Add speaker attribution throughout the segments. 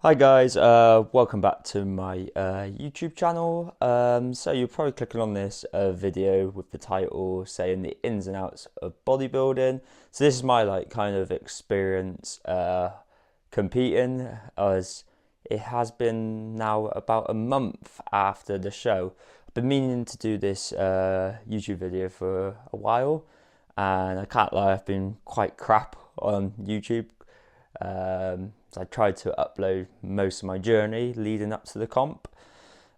Speaker 1: Hi guys, welcome back to my YouTube channel. So you're probably clicking on this video with the title saying the ins and outs of bodybuilding. So this is my kind of experience competing, as it has been now about a month after the show. I've been meaning to do this YouTube video for a while, and I can't lie, I've been quite crap on YouTube. So I tried to upload most of my journey leading up to the comp,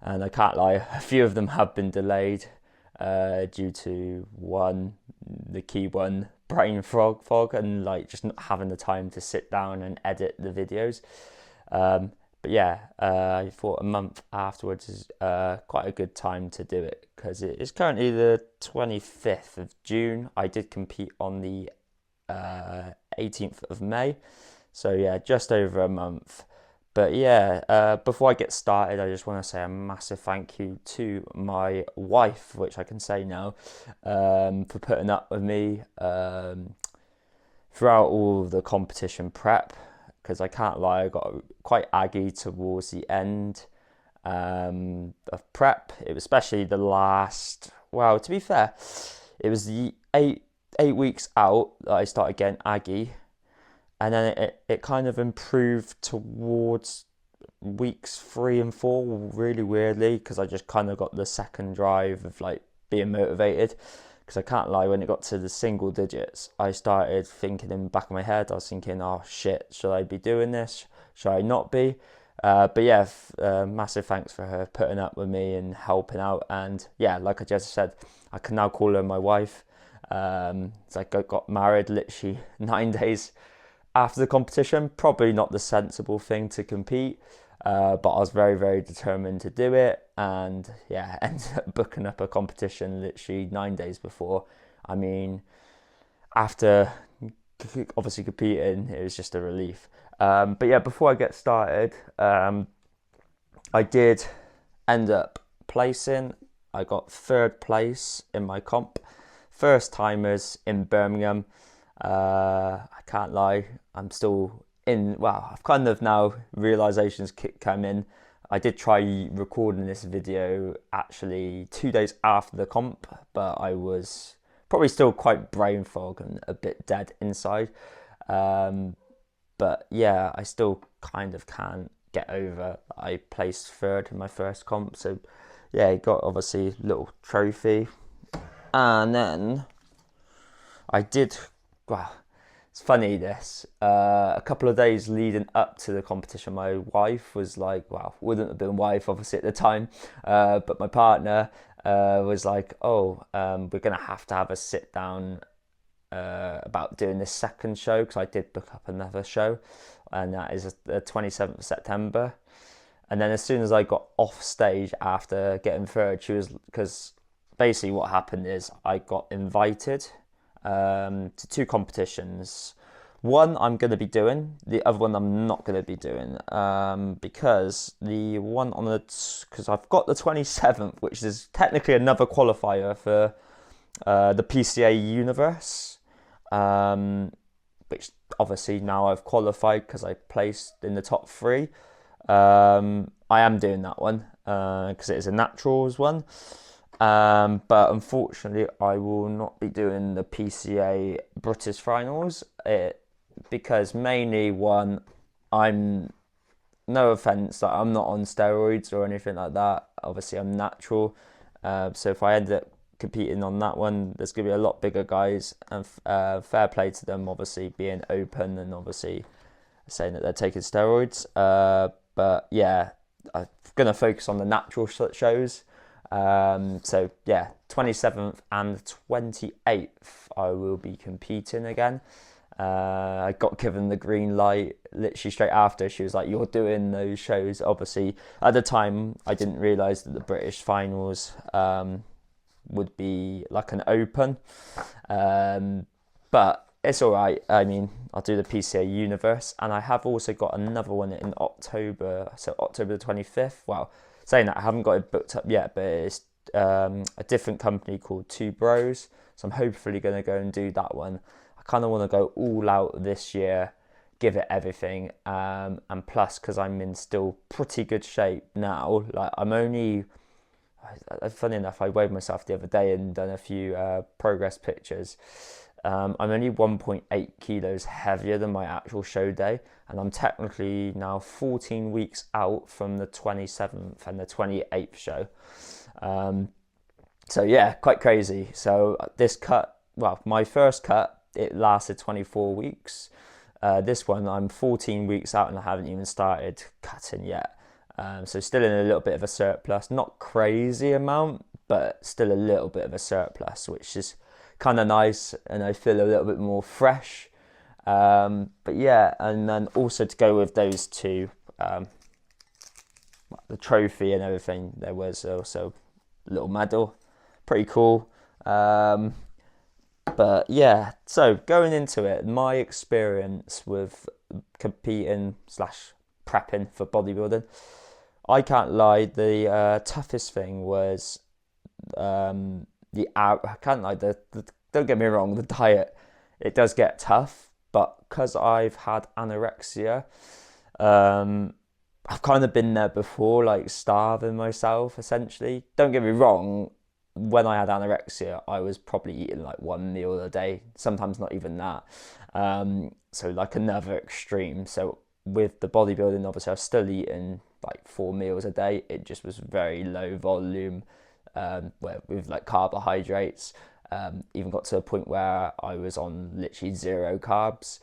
Speaker 1: and I can't lie, a few of them have been delayed due to the key one, brain fog, and just not having the time to sit down and edit the videos. But yeah, I thought a month afterwards is quite a good time to do it, because it is currently the 25th of June. I did compete on the 18th of May. So yeah, just over a month. But yeah, before I get started, I just want to say a massive thank you to my wife, which I can say now, for putting up with me throughout all the competition prep. Because I can't lie, I got quite aggy towards the end of prep. It was especially the last. Well, to be fair, it was the eight weeks out that I started getting aggy. And then it kind of improved towards weeks 3 and 4, really weirdly, because I just kind of got the second drive of being motivated. Because I can't lie, when it got to the single digits, I started thinking in the back of my head, I was thinking, oh shit, should I be doing this? Should I not be? But yeah, massive thanks for her putting up with me and helping out. And yeah, like I just said, I can now call her my wife. It's like I got married literally 9 days after the competition. Probably not the sensible thing to compete, but I was very, very determined to do it, and yeah, ended up booking up a competition literally 9 days before. I mean, after obviously competing, it was just a relief. But yeah, before I get started, I did end up placing. I got third place in my comp, first timers in Birmingham. I can't lie, I'm still in. Well, I've kind of now realizations come in. I did try recording this video actually 2 days after the comp, but I was probably still quite brain fog and a bit dead inside. But yeah, I still kind of can't get over I placed third in my first comp. So yeah, got obviously a little trophy, and then I did. Well, it's funny this. A couple of days leading up to the competition, my wife was like, well, wouldn't have been wife obviously at the time, but my partner was like, oh, we're going to have a sit down about doing this second show, because I did book up another show, and that is the 27th of September. And then as soon as I got off stage after getting third, she was, because basically what happened is I got invited to 2 competitions. One I'm going to be doing, the other one I'm not going to be doing, because the one on because I've got the 27th, which is technically another qualifier for the PCA Universe, which obviously now I've qualified because I placed in the top 3. I am doing that one because it is a naturals one. But unfortunately, I will not be doing the PCA British finals, because mainly one, I'm, no offense, I'm not on steroids or anything like that. Obviously, I'm natural. So if I end up competing on that one, there's going to be a lot bigger guys, and fair play to them, obviously being open and obviously saying that they're taking steroids. But yeah, I'm going to focus on the natural shows. So yeah, 27th and 28th I will be competing again. I got given the green light literally straight after. She was like, you're doing those shows. Obviously at the time I didn't realise that the British finals would be like an open, but it's all right. I mean, I'll do the PCA Universe, and I have also got another one in October, so October the 25th. Well, saying that, I haven't got it booked up yet, but it's a different company called Two Bros, so I'm hopefully going to go and do that one. I kind of want to go all out this year, give it everything. And plus, because I'm in still pretty good shape now, like I'm only, funny enough, I weighed myself the other day and done a few progress pictures. I'm only 1.8 kilos heavier than my actual show day, and I'm technically now 14 weeks out from the 27th and the 28th show. So yeah, quite crazy. So this cut, well, my first cut, it lasted 24 weeks. This one, I'm 14 weeks out and I haven't even started cutting yet. So still in a little bit of a surplus, not crazy amount, but still a little bit of a surplus, which is kind of nice, and I feel a little bit more fresh. But yeah, and then also to go with those two, the trophy and everything, there was also a little medal, pretty cool. But yeah, so going into it, my experience with competing slash prepping for bodybuilding, I can't lie, the toughest thing was I can't lie, don't get me wrong, the diet, it does get tough, but because I've had anorexia, I've kind of been there before, like starving myself essentially. Don't get me wrong, when I had anorexia, I was probably eating like one meal a day, sometimes not even that. So like another extreme. So with the bodybuilding, obviously I was still eating like 4 meals a day. It just was very low volume, with like carbohydrates. Even got to a point where I was on literally 0 carbs,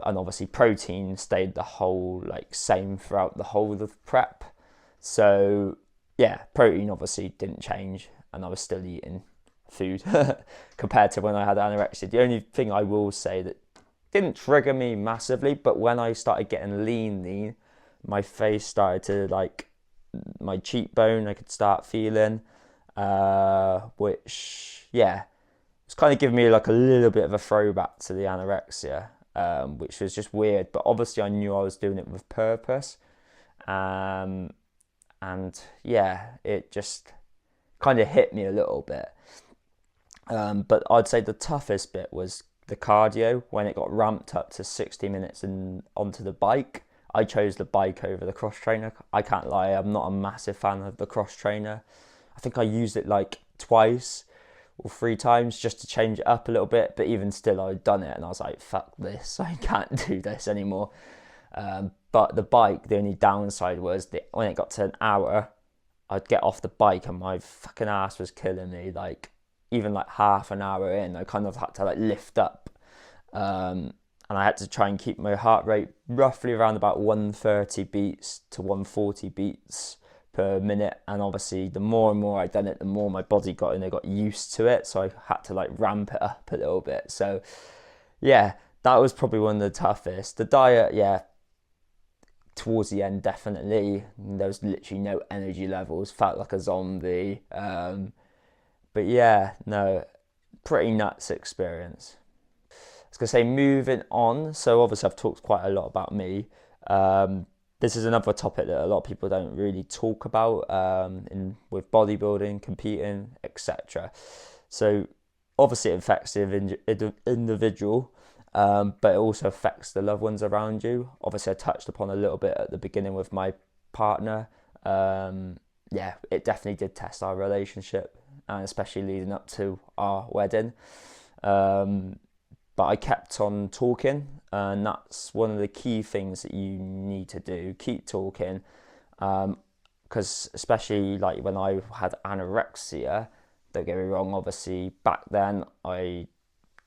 Speaker 1: and obviously protein stayed the whole like same throughout the whole of prep. So yeah, protein obviously didn't change, and I was still eating food compared to when I had anorexia. The only thing I will say that didn't trigger me massively, but when I started getting lean, my face started to like, my cheekbone I could start feeling, which yeah, it's kind of giving me like a little bit of a throwback to the anorexia, which was just weird. But obviously I knew I was doing it with purpose, and yeah, it just kind of hit me a little bit. But I'd say the toughest bit was the cardio when it got ramped up to 60 minutes and onto the bike. I chose the bike over the cross trainer. I can't lie, I'm not a massive fan of the cross trainer. I think I used it like twice or 3 times just to change it up a little bit, but even still I'd done it and I was like, fuck this, I can't do this anymore. But the bike, the only downside was that when it got to an hour, I'd get off the bike and my fucking ass was killing me. Like even like half an hour in, I kind of had to like lift up, and I had to try and keep my heart rate roughly around about 130 beats to 140 beats per minute. And obviously the more and more I'd done it, the more my body got used to it, so I had to like ramp it up a little bit. So yeah, that was probably one of the toughest. The diet, yeah, towards the end, definitely there was literally no energy levels, felt like a zombie. But yeah, no, pretty nuts experience. I was gonna say, moving on, so obviously I've talked quite a lot about me. This is another topic that a lot of people don't really talk about, in with bodybuilding, competing, etc. So obviously it affects the individual, but it also affects the loved ones around you. Obviously I touched upon a little bit at the beginning with my partner. Yeah, it definitely did test our relationship, and especially leading up to our wedding. But I kept on talking, and that's one of the key things that you need to do. Keep talking, because especially like when I had anorexia, don't get me wrong, obviously back then my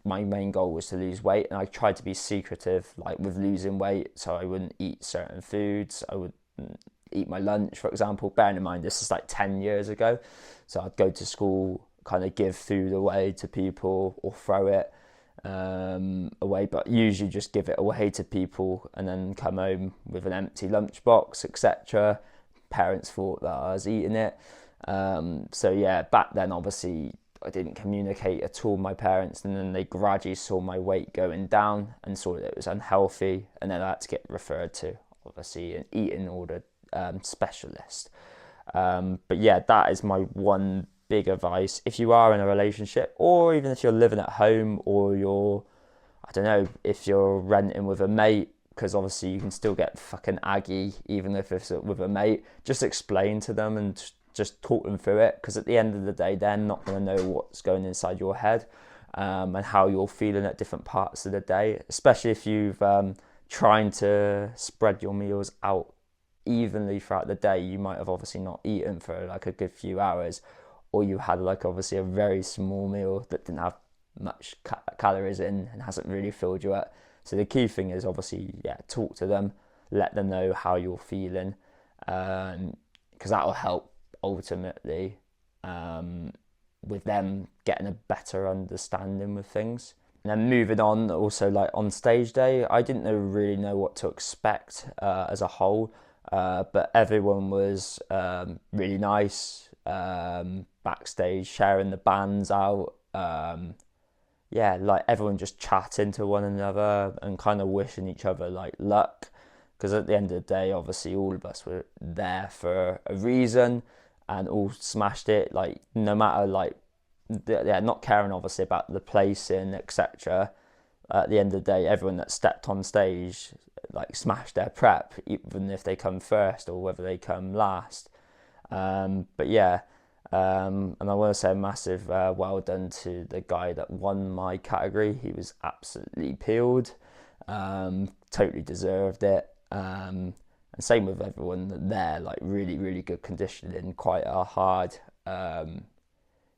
Speaker 1: main goal was to lose weight, and I tried to be secretive like with losing weight, so I wouldn't eat certain foods. I would eat my lunch, for example, bearing in mind this is like 10 years ago. So I'd go to school, kind of give food away to people or throw it away, but usually just give it away to people and then come home with an empty lunchbox, etc. Parents thought that I was eating it. So yeah, back then obviously I didn't communicate at all with my parents, and then they gradually saw my weight going down and saw that it was unhealthy, and then I had to get referred to obviously an eating order specialist. But yeah, that is my one big advice. If you are in a relationship, or even if you're living at home, or I don't know, if you're renting with a mate, because obviously you can still get fucking aggy even if it's with a mate. Just explain to them and just talk them through it, because at the end of the day they're not going to know what's going inside your head, and how you're feeling at different parts of the day, especially if you've trying to spread your meals out evenly throughout the day. You might have obviously not eaten for like a good few hours, or you had like obviously a very small meal that didn't have much calories in and hasn't really filled you up. So the key thing is obviously, talk to them, let them know how you're feeling, because that'll help ultimately with them getting a better understanding with things. And then moving on, also like on stage day, I didn't really know what to expect as a whole, but everyone was really nice, backstage, sharing the bands out, like everyone just chatting to one another and kind of wishing each other like luck, because at the end of the day, obviously all of us were there for a reason and all smashed it, like no matter like, not caring obviously about the placing, etc. At the end of the day, everyone that stepped on stage like smashed their prep, even if they come first or whether they come last. And I want to say a massive well done to the guy that won my category. He was absolutely peeled, totally deserved it. And same with everyone there, like really, really good conditioning, quite a hard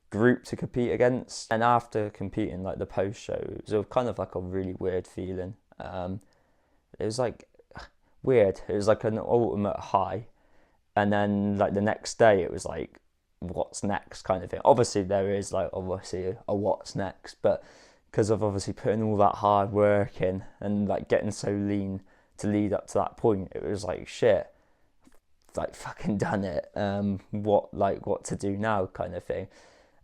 Speaker 1: group to compete against. And after competing, like the post show, it was kind of like a really weird feeling. It was like weird. It was like an ultimate high. And then like the next day, it was like, what's next kind of thing. Obviously there is like obviously a what's next, but because of obviously putting all that hard work in and like getting so lean to lead up to that point, it was like shit, like fucking done it. What to do now kind of thing.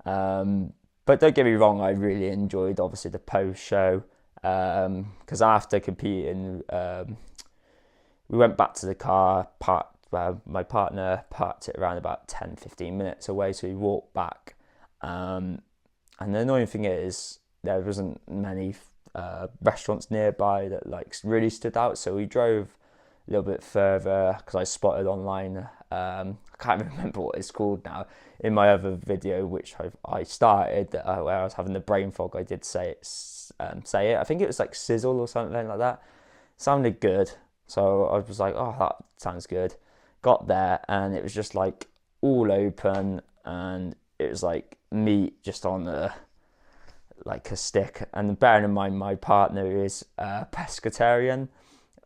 Speaker 1: But don't get me wrong, I really enjoyed obviously the post show, because after competing, we went back to the car, my partner parked it around about 10-15 minutes away, so we walked back, and the annoying thing is there wasn't many restaurants nearby that like really stood out, so we drove a little bit further because I spotted online, I can't remember what it's called now, in my other video which I started, where I was having the brain fog, I did say it, I think it was like Sizzle or something like that. Sounded good, so I was like, oh, that sounds good. Got there and it was just like all open, and it was like meat just on like a stick. And bearing in mind my partner is pescatarian,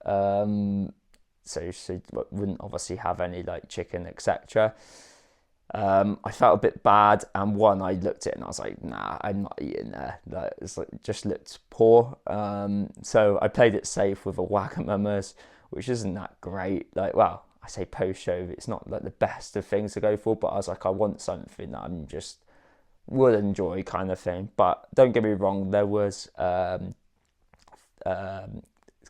Speaker 1: so she wouldn't obviously have any like chicken, etc. I felt a bit bad, and I looked at it and I was like, nah, I'm not eating there. Like, it's like just looked poor. So I played it safe with a Wagamama's, which isn't that great. Like, well, I say post show, it's not like the best of things to go for, but I was like, I want something that I'm just would enjoy kind of thing. But don't get me wrong, there was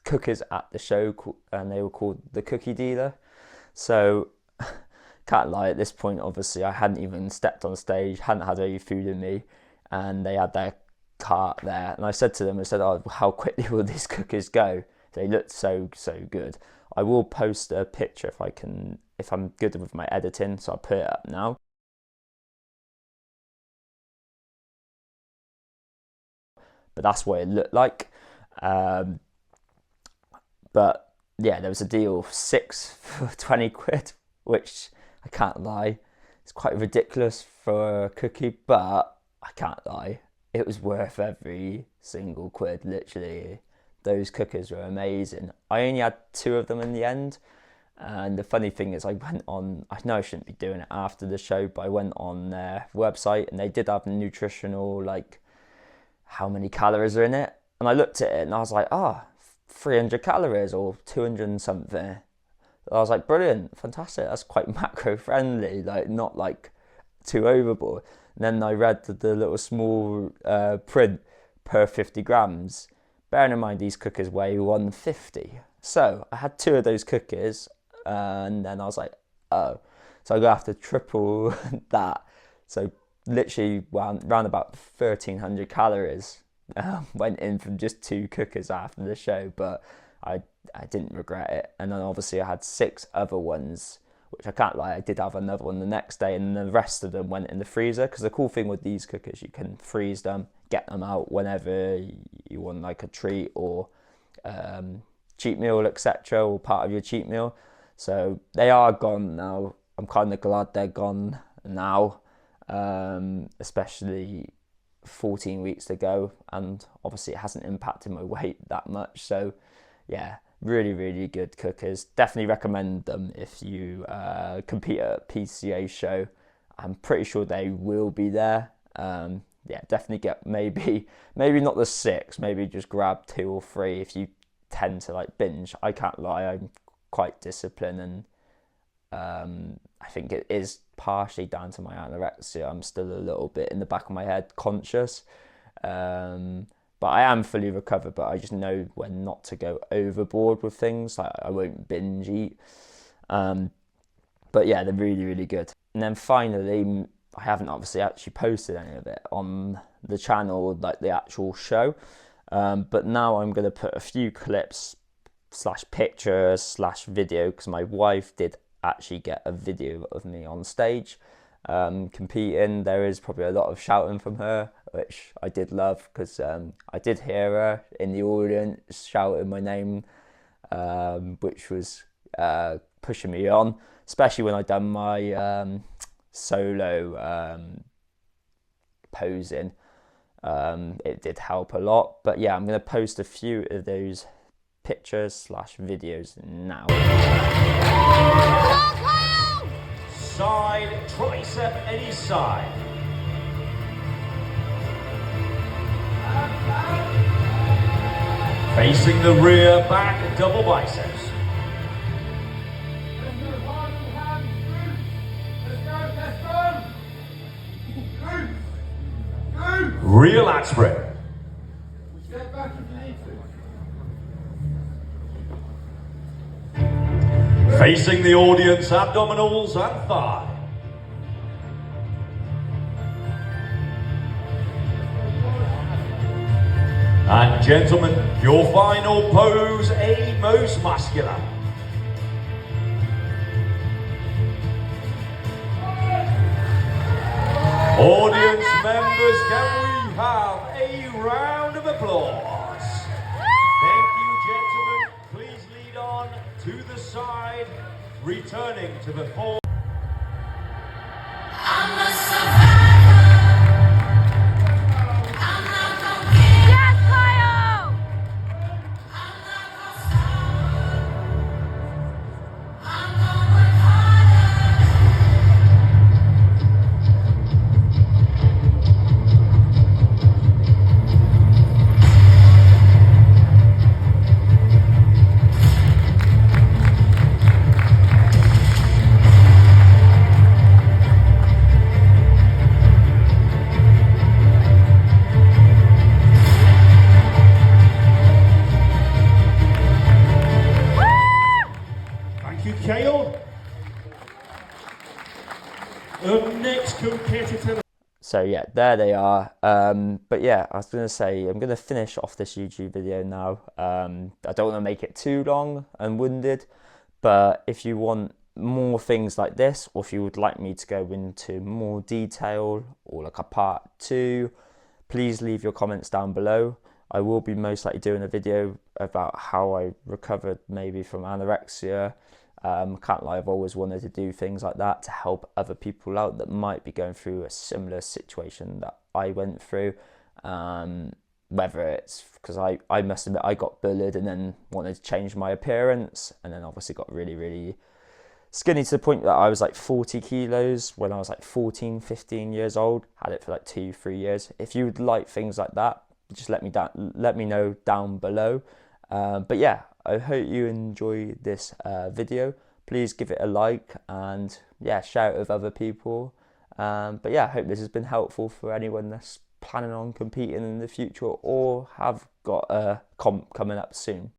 Speaker 1: cookies at the show, and they were called the Cookie Dealer. So can't lie, at this point obviously I hadn't even stepped on stage, hadn't had any food in me, and they had their cart there, and I said to them, oh, how quickly will these cookies go? They looked so good. I will post a picture if I'm good with my editing, so I'll put it up now. But that's what it looked like. But yeah, there was a deal of 6 for 20 quid, which I can't lie, it's quite ridiculous for a cookie, but I can't lie, it was worth every single quid, literally. Those cookies were amazing. I only had 2 of them in the end, and the funny thing is I went on, I know I shouldn't be doing it after the show, but I went on their website and they did have nutritional, like how many calories are in it, and I looked at it and I was like, 300 calories or 200 and something. I was like, brilliant, fantastic, that's quite macro friendly, like not like too overboard. And then I read the little small print per 50 grams. Bearing in mind these cookies weigh 150. So I had 2 of those cookies, and then I was like, oh. So I'm going to have to triple that. So literally around about 1,300 calories went in from just 2 cookies after the show. But I I didn't regret it. And then obviously I had 6 other ones, which I can't lie, I did have another one the next day, and the rest of them went in the freezer. Because the cool thing with these cookers, you can freeze them, get them out whenever you want, like a treat or cheat meal, etc., or part of your cheat meal. So they are gone now. I'm kind of glad they're gone now, especially 14 weeks to go, and obviously it hasn't impacted my weight that much. So yeah, really, really good cookers. Definitely recommend them if you compete at a PCA show. I'm pretty sure they will be there. Yeah, definitely get maybe not the 6, maybe just grab 2 or 3 if you tend to like binge. I can't lie, I'm quite disciplined, and I think it is partially down to my anorexia. I'm still a little bit in the back of my head conscious, but I am fully recovered. But I just know when not to go overboard with things. Like I won't binge eat, but yeah, they're really, really good. And then finally, I haven't obviously actually posted any of it on the channel, like the actual show, but now I'm going to put a few clips / pictures / video, because my wife did actually get a video of me on stage competing. There is probably a lot of shouting from her, which I did love, because I did hear her in the audience shouting my name, which was pushing me on, especially when I done my solo posing. It did help a lot. But yeah, I'm going to post a few of those pictures / videos now.
Speaker 2: Side tricep any side. Facing the rear, back, double biceps. Rear lat spread.
Speaker 3: Step back if you need to.
Speaker 2: Facing the audience, abdominals and thigh. And gentlemen, your final pose, A, most muscular. Audience members, can we have a round of applause? Thank you, gentlemen. Please lead on to the side, returning to the full. Next competitor.
Speaker 1: So yeah, there they are. But yeah, I was going to say, I'm going to finish off this YouTube video now. I don't want to make it too long and winded, but if you want more things like this, or if you would like me to go into more detail or like a part 2, please leave your comments down below. I will be most likely doing a video about how I recovered maybe from anorexia. Can't lie, I've always wanted to do things like that to help other people out that might be going through a similar situation that I went through. Whether it's because I must admit I got bullied and then wanted to change my appearance, and then obviously got really, really skinny to the point that I was like 40 kilos when I was like 14, 15 years old. Had it for like 2-3 years. If you would like things like that, just let me know down below. But yeah, I hope you enjoy this video. Please give it a like, and yeah, share it with other people. But yeah, I hope this has been helpful for anyone that's planning on competing in the future or have got a comp coming up soon.